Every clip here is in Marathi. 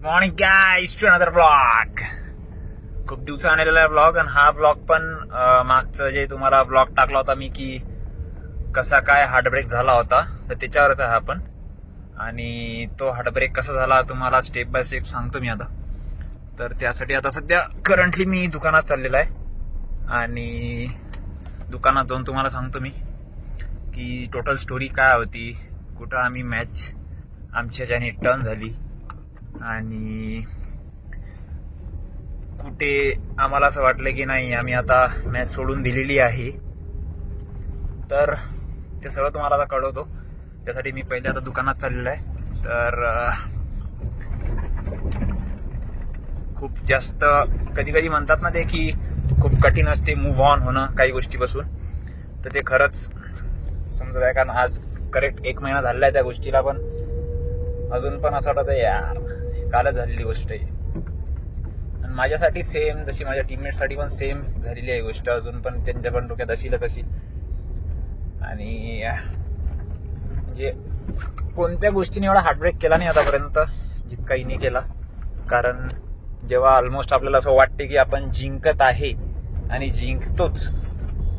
Morning guys to another blog. खूप दिवसाने आलेला ब्लॉग आणि हा ब्लॉग पण मागचं जे तुम्हाला ब्लॉग टाकला होता मी की कसा काय हार्ट ब्रेक झाला होता तर त्याच्यावरच आहे आपण. आणि तो हार्ट ब्रेक कसा झाला तुम्हाला स्टेप बाय स्टेप सांगतो मी आता. तर त्यासाठी आता सध्या करंटली मी दुकानात चाललेला आहे आणि दुकानात जाऊन तुम्हाला सांगतो मी की टोटल स्टोरी काय होती, कुठं आम्ही मॅच आमच्या ज्याने टर्न झाली आणि कुठे आम्हाला असं वाटलं की नाही आम्ही आता मॅच सोडून दिलेली आहे. तर ते सर्व तुम्हाला आता कळवतो. त्यासाठी मी पहिले आता दुकानात चाललेलो आहे. तर खूप जास्त कधी कधी म्हणतात ना ते की खूप कठीण असते मूव्ह ऑन होणं काही गोष्टीपासून. तर ते खरंच समजत आहे, कारण आज करेक्ट 1 महिना झालेला आहे त्या गोष्टीला, पण अजून पण असं वाटत यार कालच झालेली गोष्ट आहे. आणि माझ्यासाठी सेम, जशी माझ्या टीममेटसाठी पण सेम झालेली आहे गोष्ट, अजून पण त्यांच्या पण डोक्यात अशीलच अशी. आणि म्हणजे कोणत्या गोष्टीने एवढा हार्टब्रेक केला नाही आतापर्यंत जितका हिने केला. कारण जेव्हा ऑलमोस्ट आपल्याला असं वाटते की आपण जिंकत आहे आणि जिंकतोच,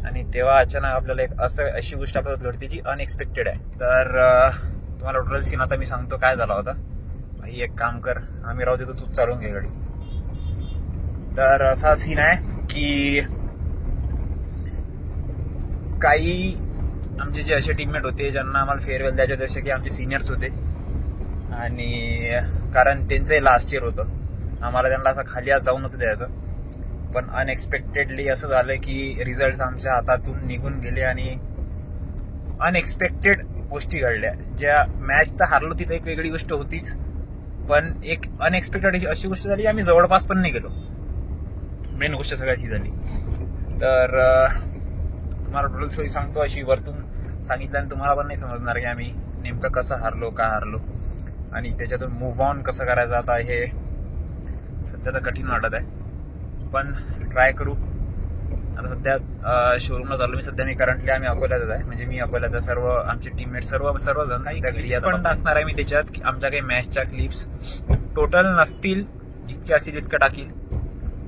आणि तेव्हा अचानक आपल्याला एक अशी गोष्ट आपल्याला घडते जी अनएक्सपेक्टेड आहे. तर तुम्हाला टोटल सीन आता मी सांगतो काय झाला होता. भाई एक काम कर, आम्ही राहू देतो, तूच चालवून घे गाडी. तर असा सीन आहे की काही आमचे जे असे टीममेट होते ज्यांना आम्हाला फेअरवेल द्यायचे, जसे की आमचे सिनियर्स होते, आणि कारण त्यांचंही लास्ट इयर होतं, आम्हाला त्यांना असं खाली आज जाऊन नव्हतं द्यायचं. पण अनएक्सपेक्टेडली असं झालं की रिझल्ट आमच्या हातातून निघून गेले आणि अनएक्सपेक्टेड गोष्टी घडल्या. ज्या मॅच तर हारलो तिथं एक वेगळी गोष्ट होतीच, पण एक अनएक्सपेक्टेड अशी गोष्ट झाली आम्ही जवळपास पण नाही गेलो. मेन गोष्ट सगळ्यात ही झाली. तर तुम्हाला टोटल स्टोरी सांगतो अशी वरतून सांगितल्याने तुम्हाला पण नाही समजणार की आम्ही नेमकं कसं हारलो, का हारलो, आणि त्याच्यातून मूव्ह ऑन कसं करायचं. आता हे सध्या तर कठीण वाटत आहे, पण ट्राय करू. आता सध्या शोरूमला चाललो मी. सध्या मी करंटली आम्ही अकोल्यातच आहे, म्हणजे मी अकोल्यात, सर्व आमचे टीममेट सर्वजण क्लिप्स पण टाकणार आहे मी त्याच्यात. आमच्या काही मॅचच्या क्लिप्स टोटल नसतील, जितके असतील तितकं टाकील.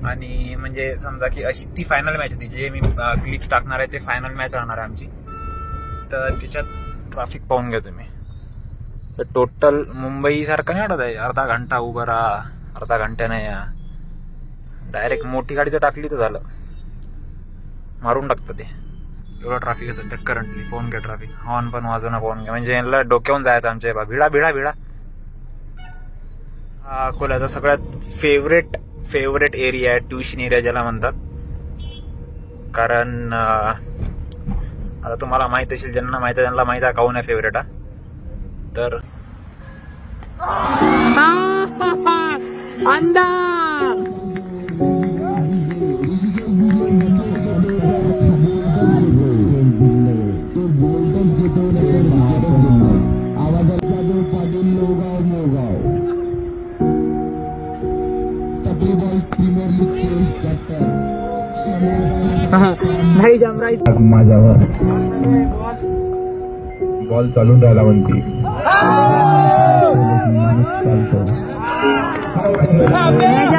आणि म्हणजे समजा की अशी ती फायनल मॅच होती, जे मी क्लिप्स टाकणार आहे ते फायनल मॅच राहणार आहे आमची. तर त्याच्यात ट्रॅफिक पाहून घ्या तुम्ही. तर टोटल मुंबई सारखं नाही वाटत आहे. अर्धा घंटा उभं राहा, अर्धा घंट्याने या, डायरेक्ट मोठी गाडी जर टाकली तर झालं, मारून टाकतं ते. एवढं ट्रॅफिक आहे सध्या करंटली. पाहून घ्या ट्रॅफिक. हॉर्न पण वाजवणं पाहून घ्या, म्हणजे यांना डोक्यावरून जायचं आमच्या. भिडा भिडा भिडा. हा अकोल्याचा सगळ्यात फेवरेट एरिया आहे, ट्युशन एरिया ज्याला म्हणतात. कारण आता तुम्हाला माहित असेल, ज्यांना माहित आहे त्यांना माहित आहे काहून आहे फेवरेट हा. तर नाही जमराई माझ्यावर बॉल चालून राहिला म्हणते.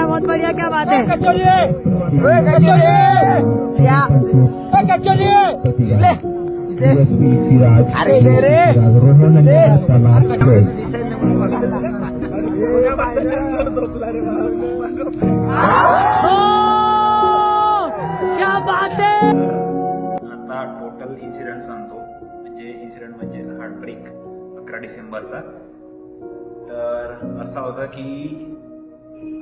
बहुत बढ़िया, क्या बात है. अरे क्या बात है. आता टोटल इन्सिडेंट सांगतो. म्हणजे हार्टब्रेक 11 डिसेंबरचा. तर असं होतं की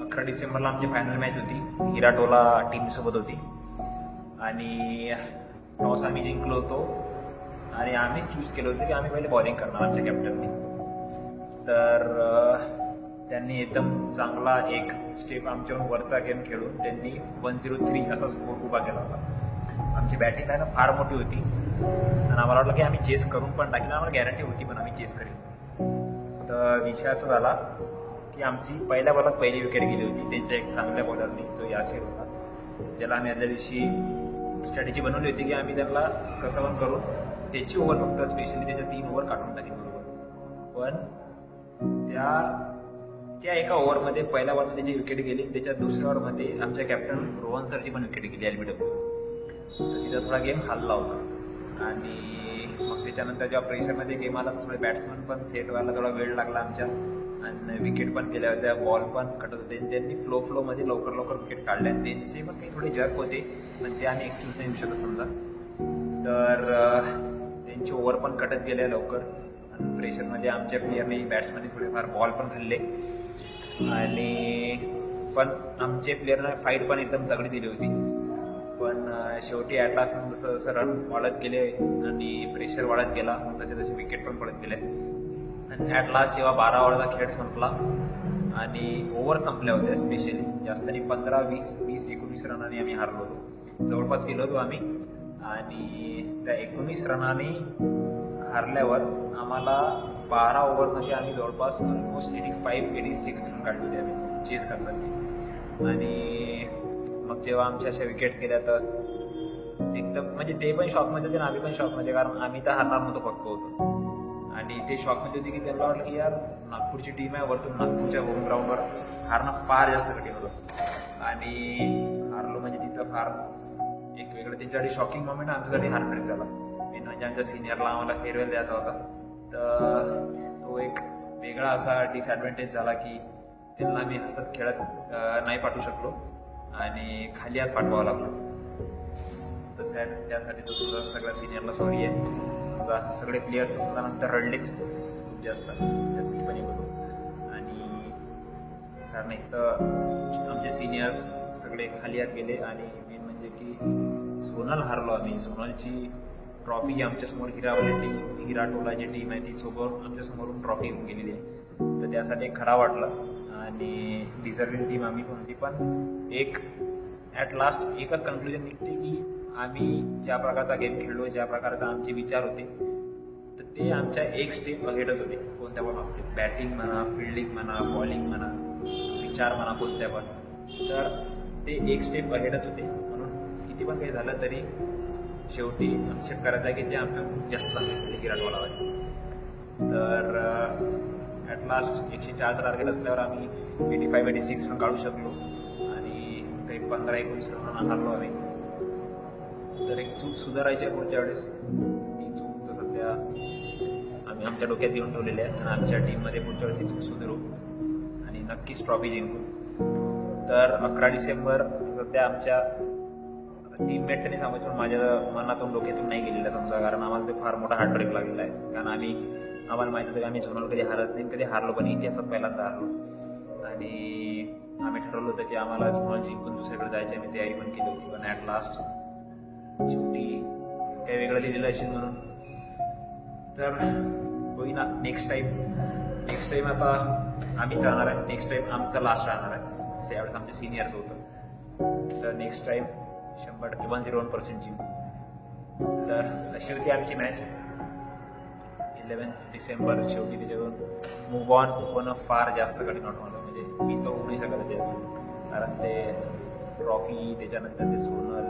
11 डिसेंबरला आमची फायनल मॅच होती, हिराटोला टीम सोबत होती. आणि टॉस आम्ही जिंकलो होतो आणि आम्हीच चूज केलं होतं की आम्ही पहिले बॉलिंग करणार, आमच्या कॅप्टनने. तर त्यांनी एकदम चांगला एक स्टेप आमच्यावर वरचा गेम खेळून त्यांनी 103 असा स्कोर उभा केला होता. आमची बॅटिंग आहे ना फार मोठी होती आणि आम्हाला वाटलं की आम्ही चेस करून पण टाकेल, आम्हाला गॅरंटी होती पण आम्ही चेस करेल. तर विषय असा झाला की आमची पहिल्या बॉलात पहिली विकेट गेली होती त्यांच्या एक चांगल्या बॉलरनी, जो यासिर होता, ज्याला आम्ही आदल्या दिवशी स्ट्रॅटेजी बनवली होती की आम्ही त्याला कसं पण करून त्याची ओव्हर फक्त स्पेशली त्याच्या 3 ओव्हर काढून टाकली बरोबर. पण त्या त्या एका ओव्हरमध्ये पहिल्या बॉलमध्ये जी विकेट गेली त्याच्या दुसऱ्या ओव्हरमध्ये आमच्या कॅप्टन रोहन सरची पण विकेट गेली LBW. तर तिथं थोडा गेम हल्ला होता आणि मग त्याच्यानंतर जेव्हा प्रेशरमध्ये गेम आला थोडे बॅट्समन पण सेट व्हायला थोडा वेळ लागला आमच्या आणि विकेट पण गेल्या होत्या, बॉल पण कटत होते. त्यांनी फ्लोमध्ये लवकर विकेट काढल्या. त्यांचे पण काही थोडे जर्क होते पण ते आम्ही एक्सक्यूज नाही देऊ शकत समजा. तर त्यांचे ओव्हर पण कटत गेल्या लवकर आणि प्रेशरमध्ये आमच्या प्लेयरने बॅट्समॅनने थोडेफार बॉल पण खाल्ले आणि पण आमचे प्लेयरने फाईट पण एकदम तगडी दिली होती. पण शेवटी ॲट लास्ट जसं जसं रन वाढत गेले आणि प्रेशर वाढत गेला मग तसे विकेट पण पडत गेले आणि ॲट लास्ट जेव्हा 12 ओव्हरचा खेळ संपला आणि ओव्हर संपल्या होत्या स्पेशली जास्त नाही 15, 20, 19 रनांनी आम्ही हारलो होतो. जवळपास गेलो होतो आम्ही आणि त्या 19 रनांनी हारल्यावर आम्हाला 12 ओव्हरमध्ये आम्ही जवळपास ऑलमोस्ट 85-86 रन काढले होते आम्ही चेस करताना. आणि मग जेव्हा आमच्या अशा विकेट्स गेल्या तर एकदम म्हणजे ते पण शॉकमध्ये होते आणि आम्ही पण शॉकमध्ये, कारण आम्ही तर हारणार नव्हतो पक्क होतो आणि ते शॉकमध्ये होते की त्यांना वाटलं की यार नागपूरची टीम आहे, वरतून नागपूरच्या होम ग्राउंडवर हारणं फार जास्त कठीण होतं आणि हारलो म्हणजे तिथं फार एक वेगळं त्यांच्यासाठी शॉकिंग मोमेंट आमच्यासाठी हार्टब्रेक झाला. मेन म्हणजे आमच्या सिनियरला आम्हाला फेअरवेल द्यायचा होता तर तो एक वेगळा असा डिसएडव्हान्टेज झाला की त्यांना मी हसत खेळत नाही पाठवू शकलो आणि खाली हात पाठवावं लागलं. तर त्यासाठी तो सुद्धा सगळ्या सिनियरला सॉरी आहे. समजा सगळे प्लेयर्स सुद्धा नंतर रडलेच खूप जास्त मी पण होतो आणि कारण एक तर आमचे सिनियर्स सगळे खाली हात गेले आणि मेन म्हणजे की सोनल हारलो आम्ही. सोनलची ट्रॉफी आमच्यासमोर हिराटोला जी टीम आहे ती सोबत आमच्यासमोरून ट्रॉफी घेऊन गेलेली आहे तर त्यासाठी खरा वाटलं आणि डिझर्विंग टीम आम्ही पण होती. पण एक ॲट लास्ट एकच कन्क्लुजन निघते की आम्ही ज्या प्रकारचा गेम खेळलो, ज्या प्रकारचा आमचे विचार होते तर ते आमच्या एक स्टेप अहेडच होते कोणत्या पण बाबतीत. बॅटिंग म्हणा, फिल्डिंग म्हणा, बॉलिंग म्हणा, विचार म्हणा कोणत्या पण, तर ते एक स्टेप अहेडच होते. म्हणून किती पण काही झालं तरी शेवटी एक्सेप्ट करायचं आहे की ते आमच्या खूप जास्त चांगले हिराटवालावाले. तर ॲट लास्ट 104 टार्गेट असल्यावर आम्ही 85-86 रन काढू शकलो आणि काही 15-19 रन हारलो आम्ही. तर एक चूक सुधारायची आहे पुढच्या वेळेस. ती चूक तर सध्या आम्ही आमच्या डोक्यात घेऊन ठेवलेली आहे आणि आमच्या टीममध्ये पुढच्या वेळेस ती चूक सुधारू आणि नक्कीच ट्रॉफी जिंकू. तर 11 डिसेंबर सध्या आमच्या टीममेट त्यांनी सांगायचं पण माझ्या मनातून डोक्यातून नाही गेलेलं समजा, कारण आम्हाला ते फार मोठा हार्टब्रेक लागलेला आहे. कारण आम्हाला माहिती होतं की आम्ही झोनल कधी हारत नाही, कधी हारलो पण इतिहासात पहिल्यांदा हारलो आणि आम्ही ठरवलं होतं की आम्हाला झोनल जिंकून दुसरीकडे जायची आम्ही तयारी पण केली होती. पण ॲट लास्ट शेवटी काही वेगळं लिहिलेलं असेल म्हणून तर होईना. नेक्स्ट टाईम आता आम्हीच राहणार आहे. नेक्स्ट टाईम आमचा लास्ट राहणार आहे. त्यावेळेस आमचे सिनियर्स होतं तर नेक्स्ट टाईम 100% 101% जिंकू. तर अशी होती आमची मॅच 11 डिसेंबर. शेवटी त्याच्यातून मूव्ह ऑन होणं फार जास्त कठीण वाटतं. म्हणजे मी तो होऊ नाही शकत त्यातून, कारण ते ट्रॉफी त्याच्यानंतर ते सोनल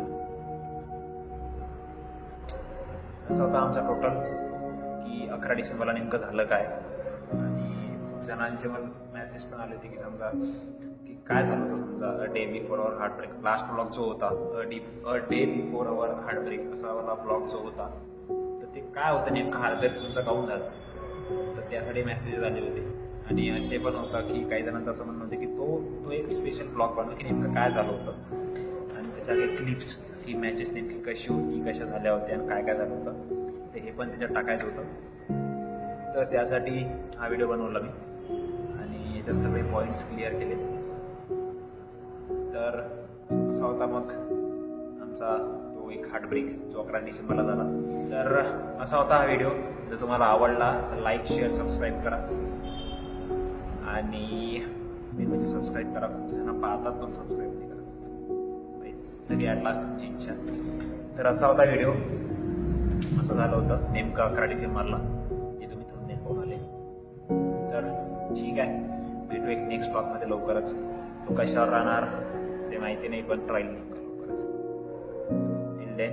असं होतं आमचा टोटल की 11 डिसेंबरला नेमकं झालं काय. आणि खूप जणांचे मला मेसेज पण आले होते की समजा की काय झालं होतं समजा a day before our heartbreak. Last blog जो होता a day before our heartbreak असा वाला ब्लॉग जो होता तर ते काय होतं नेमकं हार्टब्रेक तुमचं काऊन झालं तर त्यासाठी मेसेजेस आले होते. आणि असे पण होतं की काही जणांचं असं म्हणणं होतं की तो एक स्पेशल ब्लॉग बनवा की नेमकं काय झालं होतं आणि त्याच्या काही क्लिप्स की मॅचेस नेमकी कशी होती, कशा झाल्या होत्या आणि काय काय झालं होतं ते हे पण त्याच्यात टाकायचं होतं. तर त्यासाठी हा व्हिडिओ बनवला मी आणि याच्यात सगळे पॉईंट्स क्लिअर केले. तर असा होता मग आमचा तो एक हार्टब्रेक जो 11 डिसेंबरला झाला. तर असा होता हा व्हिडिओ. जर तुम्हाला आवडला तर लाईक, शेअर, सबस्क्राईब करा आणि म्हणजे सबस्क्राईब करा. खूप जण पाहतात पण सबस्क्राईब नाही करत तरी ॲट लास्ट तुमची इच्छा. तर असा होता व्हिडिओ. असं झालं होतं नेमकं 11 डिसेंबरला जे तुम्ही थंबनेल पाहून आले. तर ठीक आहे, भेटू एक नेक्स्ट ब्लॉगमध्ये लवकरच. तो कशावर राहणार ते माहिती नाही पण ट्रायल लवकरच. Till then